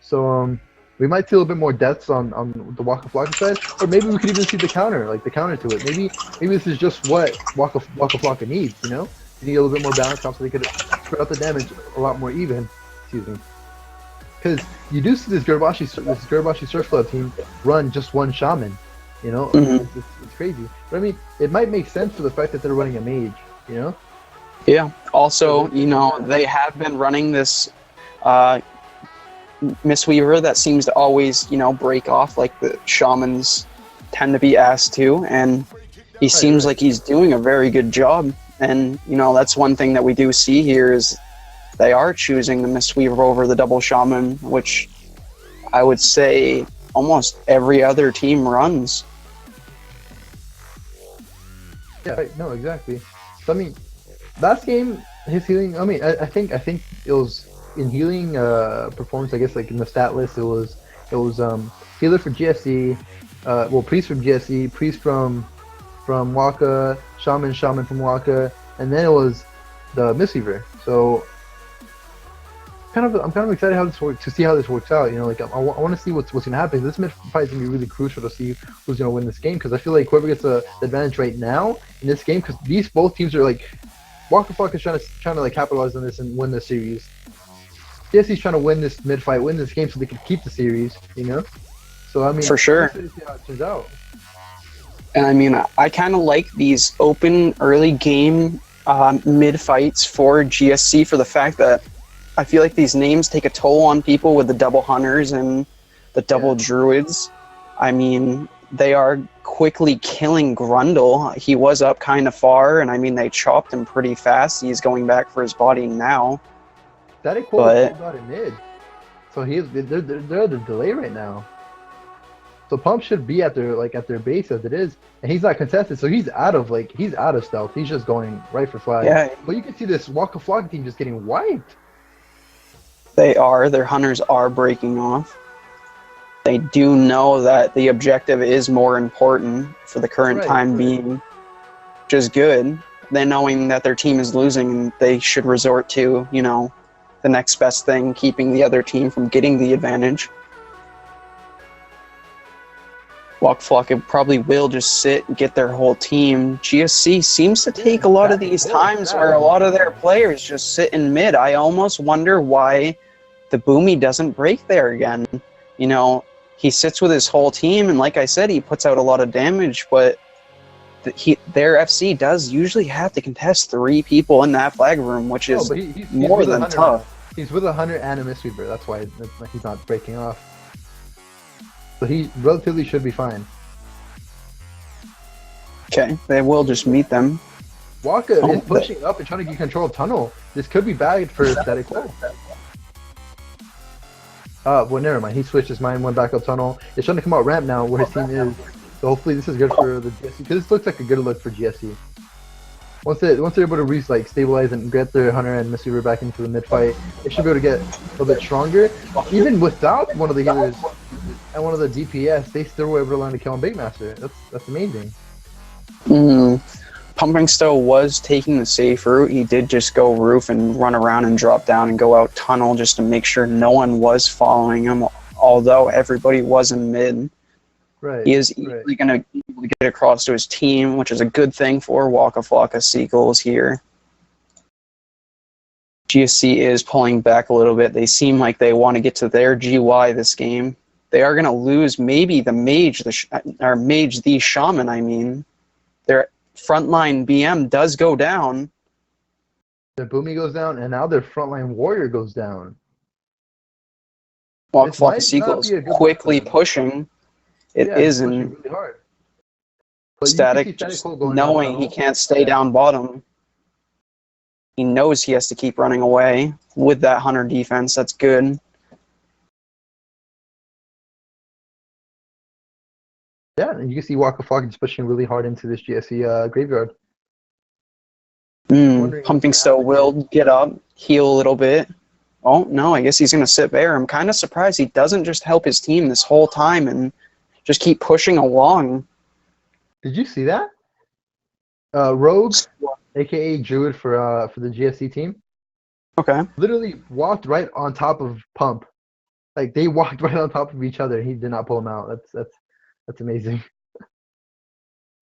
So we might see a little bit more deaths on the Waka Flocka side, or maybe we could even see the counter, like the counter to it. Maybe this is just what Waka Flocka needs. You know, they need a little bit more balance so they could spread out the damage a lot more even. Excuse me. Because you do see this Gurubashi Surf Club team run just one shaman. You know, it's crazy. But I mean, it might make sense for the fact that they're running a mage. You know. Yeah. Also, they have been running this Mistweaver that seems to always, break off like the shamans tend to be asked to, and he seems like he's doing a very good job. And that's one thing that we do see here is they are choosing the Mistweaver over the double shaman, which I would say almost every other team runs. Yeah, right. No, exactly. So, I mean, last game, his healing. I mean, I think it was in healing performance. I guess like in the stat list, it was healer for GSC, priest from GSC, priest from Waka, shaman from Waka, and then it was the Mistweaver. So I'm kind of excited how this works to see how this works out. Like I want to see what's gonna happen. This mid fight is gonna be really crucial to see who's gonna win this game, because I feel like whoever gets the advantage right now in this game, because both teams are like Waka Flocka is trying to like capitalize on this and win the series. GSC's trying to win this mid fight, win this game so they can keep the series. So I mean, for sure. See how it turns out. And I mean, I kind of like these open early game mid fights for GSC for the fact that I feel like these names take a toll on people with the double hunters and the double druids. I mean, they are quickly killing Grundle. He was up kind of far, and I mean, they chopped him pretty fast. He's going back for his body now. That got in mid, so they're at the delay right now. So Pump should be at their base as it is, and he's not contested, so he's out of stealth. He's just going right for flag. Yeah. But you can see this Waka Flocka team just getting wiped. Their hunters are breaking off. They do know that the objective is more important for the current time being, which is good. Then knowing that their team is losing and they should resort to, the next best thing, keeping the other team from getting the advantage. Waka Flocka probably will just sit and get their whole team. GSC seems to take a lot of these times where a lot of their players just sit in mid. I almost wonder why the Boomy doesn't break there again. He sits with his whole team, and like I said, he puts out a lot of damage, but their FC does usually have to contest 3 people in that flag room, which is more than tough. He's with a hunter and a Mistweaver. That's why he's not breaking off. So he relatively should be fine. Okay, they will just meet them. Waka is pushing up and trying to get control of tunnel. This could be bad for Static Wall. Well, never mind. He switched his mind, went back up tunnel. It's trying to come out ramp now where his team is. So hopefully this is good for the GSC, because this looks like a good look for GSC. Once they're able to stabilize and get their hunter and Mistweaver back into the mid fight, they should be able to get a little bit stronger. Even without one of the healers and one of the DPS, they still were able to learn to kill on Big Master. That's amazing. Pumping Stow was taking the safe route. He did just go roof and run around and drop down and go out tunnel just to make sure no one was following him, although everybody was in mid. Right. He is easily going to be able to get across to his team, which is a good thing for Waka Flocka Seagulls here. GSC is pulling back a little bit. They seem like they want to get to their GY this game. They are going to lose maybe the mage, the shaman, I mean. Their frontline BM does go down. Their Boomy goes down, and now their frontline warrior goes down. Waka Flocka Seagulls quickly pushing. It isn't. Really hard. Static, just knowing he can't stay down bottom. He knows he has to keep running away with that hunter defense. That's good. Yeah, and you can see Waka Flocka just pushing really hard into this GSC graveyard. Pumping Stow will get up, heal a little bit. Oh, no, I guess he's going to sit there. I'm kind of surprised he doesn't just help his team this whole time and just keep pushing along. Did you see that? Rogue, aka Druid for the GSC team. Okay. Literally walked right on top of Pump Like they walked right on top of each other. And he did not pull him out. That's amazing.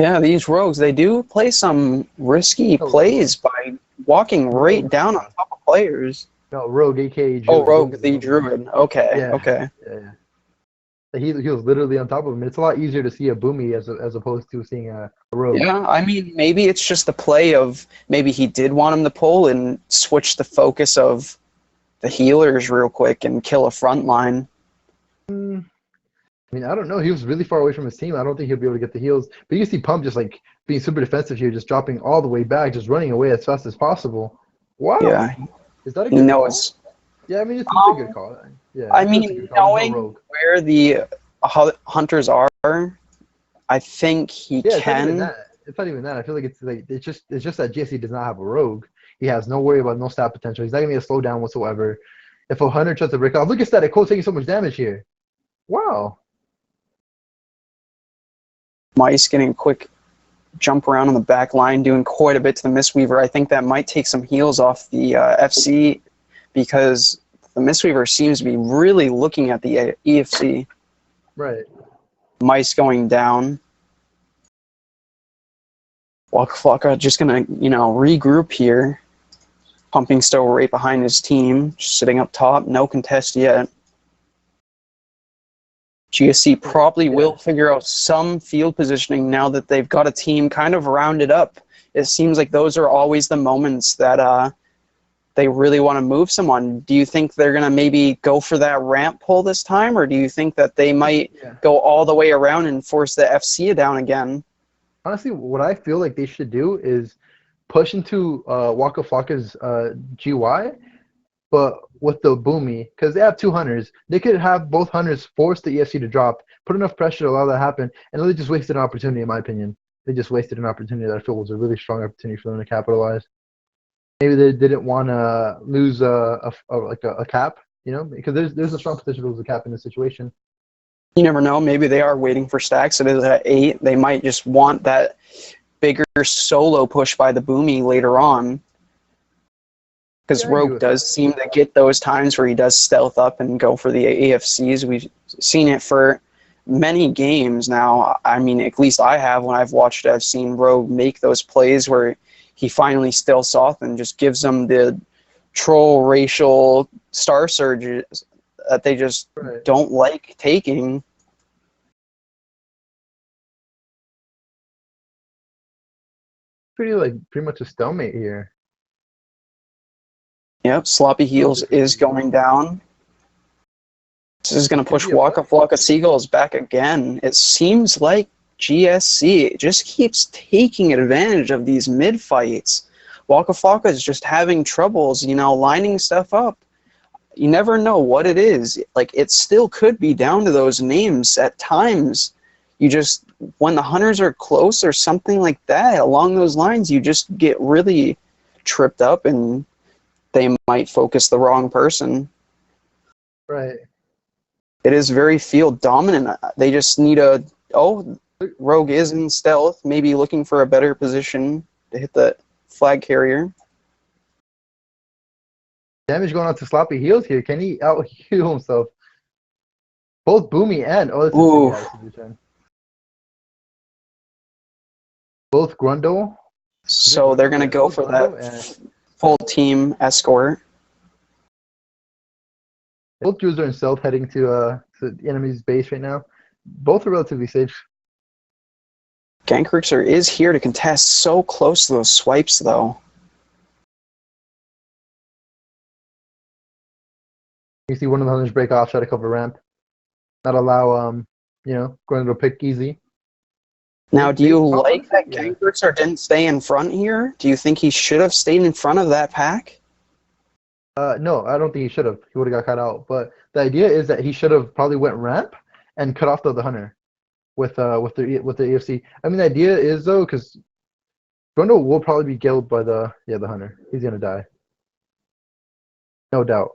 Yeah, these rogues, they do play some risky No, plays by walking right Rogue. down on top of players. No, Rogue, aka Oh, Druid. Rogue the Druid. Okay, Yeah, okay. yeah. He was literally on top of him. It's a lot easier to see a Boomy as opposed to seeing a Rogue. Yeah, I mean, maybe it's just the play of maybe he did want him to pull and switch the focus of the healers real quick and kill a front line. I mean, I don't know. He was really far away from his team. I don't think he'll be able to get the heals. But you see Pump just like being super defensive here, just dropping all the way back, just running away as fast as possible. Wow. Yeah, Is that a he good knows. call? Yeah, I mean, it's a good call. Yeah, I it's a mean, good call. There's no knowing Rogue. where the hunters are, I think he Yeah, it's not even can. that. It's not even that. I feel like it's just that GSC does not have a Rogue. He has no worry about no stat potential. He's not gonna get slowed down whatsoever. If a hunter tries to break off, look at Static Cole taking so much damage here. Wow. Mice getting a quick jump around on the back line, doing quite a bit to the Mistweaver. I think that might take some heals off the FC because the Mistweaver seems to be really looking at the EFC. Right. Mice going down. Flocka just gonna, regroup here. Pumping still right behind his team, just sitting up top, no contest yet. GSC probably will figure out some field positioning now that they've got a team kind of rounded up. It seems like those are always the moments that they really want to move someone. Do you think they're going to maybe go for that ramp pull this time, or do you think that they might go all the way around and force the FC down again? Honestly, what I feel like they should do is push into Waka Flocka's GY, but with the Boomy, because they have two hunters. They could have both hunters force the EFC to drop, put enough pressure to allow that to happen, and they just wasted an opportunity, in my opinion. They just wasted an opportunity that I feel was a really strong opportunity for them to capitalize. Maybe they didn't want to lose a cap, because there's a strong potential to lose a cap in this situation. You never know. Maybe they are waiting for stacks. It is at 8. They might just want that bigger solo push by the Boomy later on. Because Rogue does seem to get those times where he does stealth up and go for the AFCs. We've seen it for many games now. I mean, at least I have. When I've watched it, I've seen Rogue make those plays where he finally stealths off and just gives them the troll racial star surges that they just don't like taking. Pretty much a stalemate here. Yep, Sloppy Heels is going down. This is going to push Waka Flocka Seagulls back again. It seems like GSC just keeps taking advantage of these mid-fights. Waka Flocka is just having troubles, lining stuff up. You never know what it is. Like, it still could be down to those names at times. You just, when the hunters are close or something like that, along those lines, you just get really tripped up and they might focus the wrong person. Right. It is very field dominant. They just need Rogue is in stealth, maybe looking for a better position to hit the flag carrier. Damage going on to Sloppy Heels here. Can he out-heal himself? Both Boomy and both Grundle. So they're going to go for that full team escort. Both Druids are in stealth heading to the enemy's base right now. Both are relatively safe. Gankrixer is here to contest, so close to those swipes, though. You see one of the hunters break off, try to cover ramp. Not allow, Grundle to pick easy. Now, do you like that Gankrixer didn't stay in front here? Do you think he should have stayed in front of that pack? No, I don't think he should have. He would have got cut out. But the idea is that he should have probably went ramp and cut off the hunter with the EFC. I mean, the idea is though, because Grundle will probably be killed by the hunter. He's gonna die, no doubt.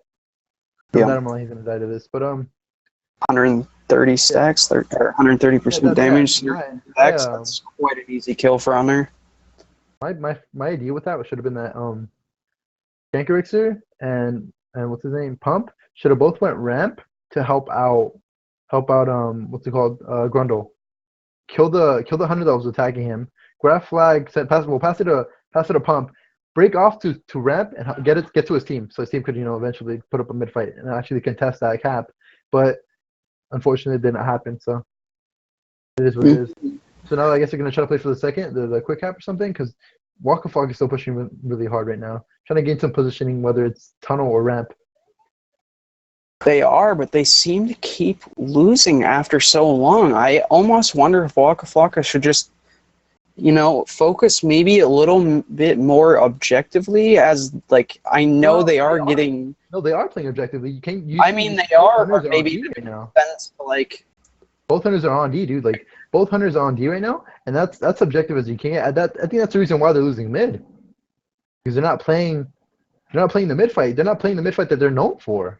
No doubt he's gonna die to this. But 130 stacks, or 130% damage. That's quite an easy kill for Hunter. My idea with that should have been that Gankrixer and what's his name, Pump, should have both went ramp to help out what's it called, Grundle. Kill the hunter that was attacking him. Grab flag, pass it a pump, break off to ramp and get to his team, so his team could eventually put up a mid fight and actually contest that cap. But unfortunately, it didn't happen. So it is what it is. So now I guess they're gonna try to play for the second, the quick cap or something, because Waka Flocka is still pushing really hard right now, trying to gain some positioning, whether it's tunnel or ramp. They are, but they seem to keep losing after so long. I almost wonder if Waka Flocka should just, focus maybe a little bit more objectively. As like, I know Well, they are getting. No, they are playing objectively. You can't. I mean, they are, but maybe right now. Like Both hunters are on D, dude. Like both hunters are on D right now, and that's objective as you can get. I think that's the reason why they're losing mid, because they're not playing the mid fight. They're not playing the mid fight that they're known for.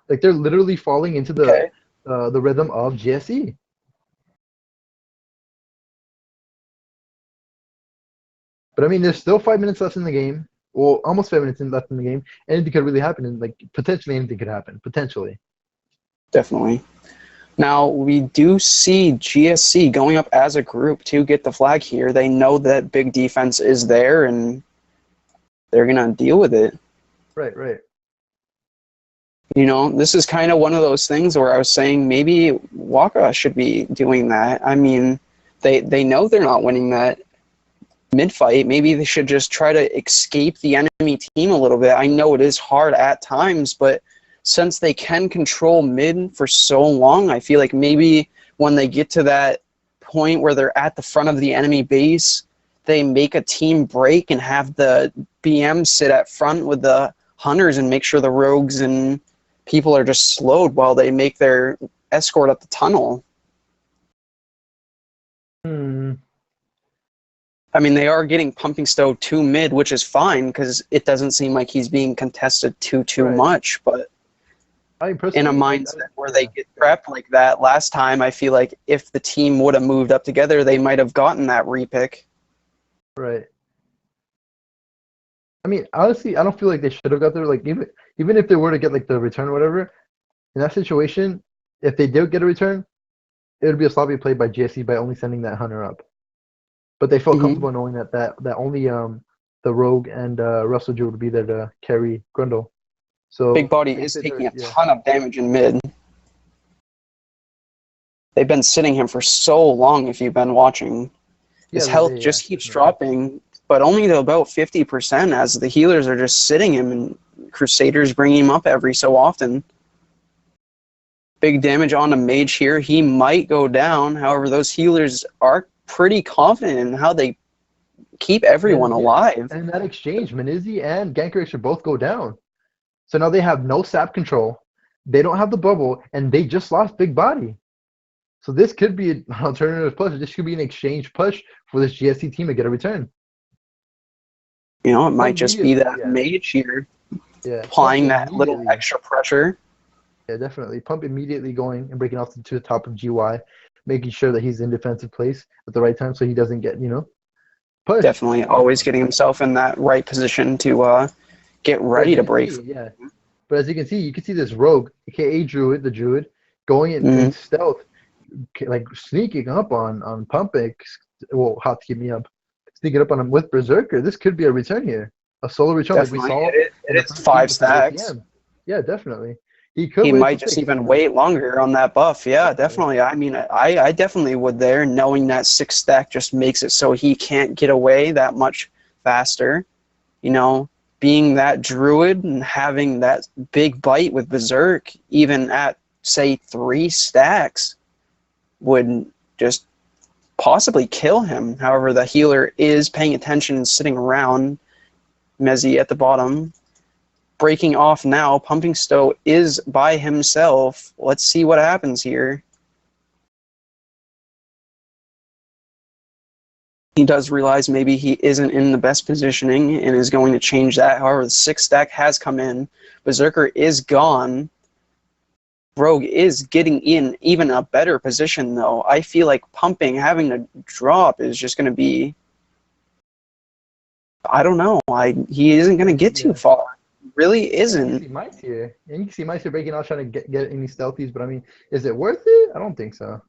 Like they're literally falling into the rhythm of GSE. But I mean, there's still 5 minutes left in the game. Well, almost 5 minutes left in the game. Anything could really happen, and like potentially anything could happen. Potentially. Definitely. Now we do see GSC going up as a group to get the flag here. They know that big defense is there, and they're gonna deal with it. Right. This is kind of one of those things where I was saying maybe Waka should be doing that. I mean, they know they're not winning that mid-fight. Maybe they should just try to escape the enemy team a little bit. I know it is hard at times, but since they can control mid for so long, I feel like maybe when they get to that point where they're at the front of the enemy base, they make a team break and have the BM sit at front with the hunters and make sure the rogues and people are just slowed while they make their escort up the tunnel. I mean, they are getting Pumping Stove to mid, which is fine because it doesn't seem like he's being contested too much. But in a mindset where they get prepped like that last time, I feel like if the team would have moved up together, they might have gotten that repick. Right. I mean, honestly, I don't feel like they should have got there. Like even if they were to get like the return or whatever, in that situation, if they did get a return, it would be a sloppy play by GSC by only sending that hunter up. But they felt comfortable knowing that only the rogue and Russell Jew would be there to carry Grundle. So Big Body is taking a ton of damage in mid. They've been sitting him for so long. If you've been watching, his health just keeps dropping, but only to about 50% as the healers are just sitting him, and Crusaders bring him up every so often. Big damage on the mage here. He might go down. However, those healers are pretty confident in how they keep everyone alive. And in that exchange, Manizzi and Ganker should both go down. So now they have no sap control. They don't have the bubble, and they just lost Big Body. So this could be an alternative push. This could be an exchange push for this GSC team to get a return. It might just be that mage here applying that little extra pressure. Yeah, definitely. Pump immediately going and breaking off to the top of GY, making sure that he's in defensive place at the right time so he doesn't get, pushed. Definitely always getting himself in that right position to get ready to break. Yeah. But as you can see this rogue, aka Druid, the Druid, going in stealth, like sneaking up on Pumping. Well, hot to keep me up. Sneaking up on him with Berserker. This could be a return here. A solo return Definitely. like we saw. It's 5 stacks. Yeah, definitely. He might just even wait longer on that buff. Yeah, definitely. I mean, I definitely would there, knowing that 6 stack just makes it so he can't get away that much faster. Being that Druid and having that big bite with Berserk, even at, say, 3 stacks, would just possibly kill him. However, the healer is paying attention and sitting around. Mezzi at the bottom. Breaking off now. Pumping Stowe is by himself. Let's see what happens here. He does realize maybe he isn't in the best positioning and is going to change that. However, the 6 stack has come in. Berserker is gone. Rogue is getting in even a better position, though. I feel like Pumping having to drop is just going to be... I don't know. He isn't going to get too far. really You isn't. see Mice here. And you can see Mice here breaking out trying to get any stealthies, but I mean, is it worth it? I don't think so.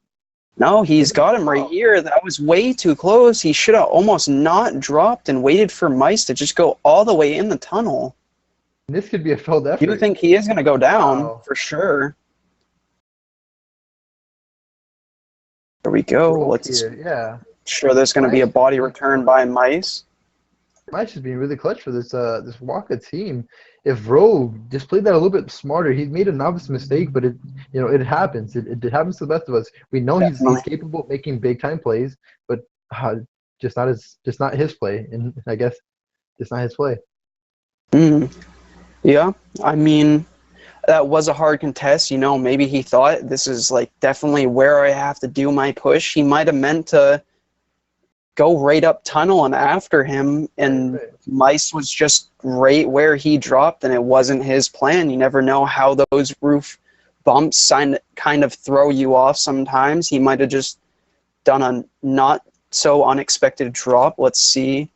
No, he's Maybe. got him right here. That was way too close. He should have almost not dropped and waited for Mice to just go all the way in the tunnel. This could be a failed You effort. think he is going to go down, Wow. for sure. There we go. Broke Let's here, yeah. sure there's going to be a body return by Mice. Mice is being really clutch for this Waka team. If Rogue just played that a little bit smarter, he's made a novice mistake, but it happens. It happens to the best of us. We know he's capable of making big time plays, but just not his play, and I guess just not his play. Yeah, I mean, that was a hard contest. Maybe he thought this is like definitely where I have to do my push. He might have meant to go right up tunnel and after him, and Right. Mice was just right where he dropped, and it wasn't his plan. You never know how those roof bumps kind of throw you off sometimes. He might have just done a not so unexpected drop. Let's see.